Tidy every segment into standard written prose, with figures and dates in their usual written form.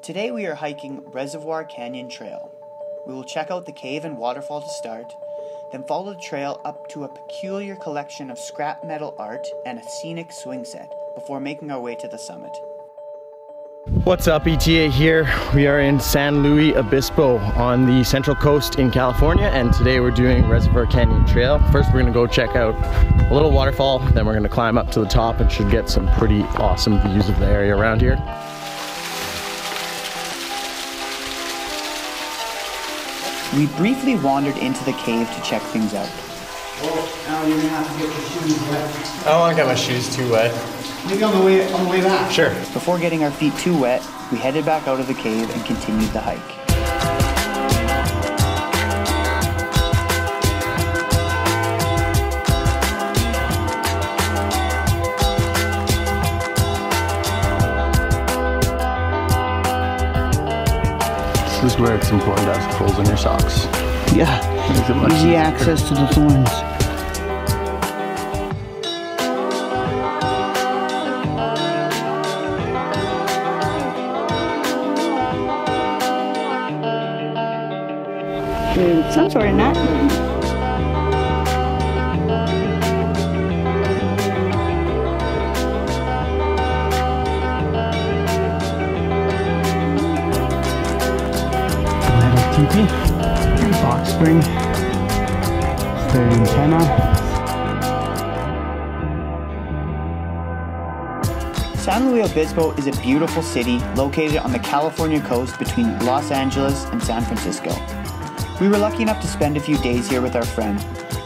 Today we are hiking Reservoir Canyon Trail. We will check out the cave and waterfall to start, then follow the trail up to a peculiar collection of scrap metal art and a scenic swing set before making our way to the summit. What's up, ETA here? We are in San Luis Obispo on the central coast in California, and today we're doing Reservoir Canyon Trail. First we're gonna go check out a little waterfall, then we're gonna climb up to the top and should get some pretty awesome views of the area around here. We briefly wandered into the cave to check things out. Well, now you're gonna have to get your shoes wet. I don't want to get my shoes too wet. Maybe on the way back. Sure. Before getting our feet too wet, we headed back out of the cave and continued the hike. This is where it's important to have holes in your socks. Yeah, easy access to the thorns. Some sort of nut. TP, box spring, third antenna. San Luis Obispo is a beautiful city located on the California coast between Los Angeles and San Francisco. We were lucky enough to spend a few days here with our friend,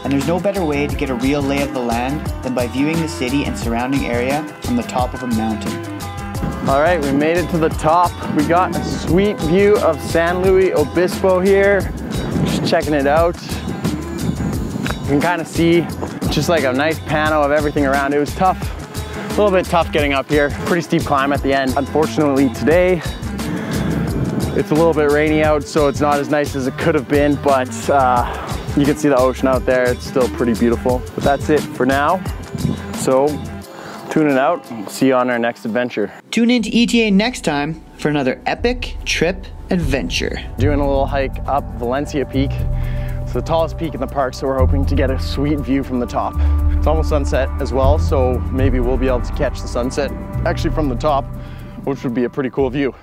and there's no better way to get a real lay of the land than by viewing the city and surrounding area from the top of a mountain. All right, we made it to the top. We got a sweet view of San Luis Obispo here. Just checking it out. You can kind of see just like a nice pano of everything around. It was tough, a little bit tough getting up here. Pretty steep climb at the end. Unfortunately today, it's a little bit rainy out, so it's not as nice as it could have been, but you can see the ocean out there. It's still pretty beautiful. But that's it for now. So tune it out. See you on our next adventure. Tune in to ETA next time for another epic trip adventure. Doing a little hike up Valencia Peak. It's the tallest peak in the park, so we're hoping to get a sweet view from the top. It's almost sunset as well, so maybe we'll be able to catch the sunset actually from the top, which would be a pretty cool view.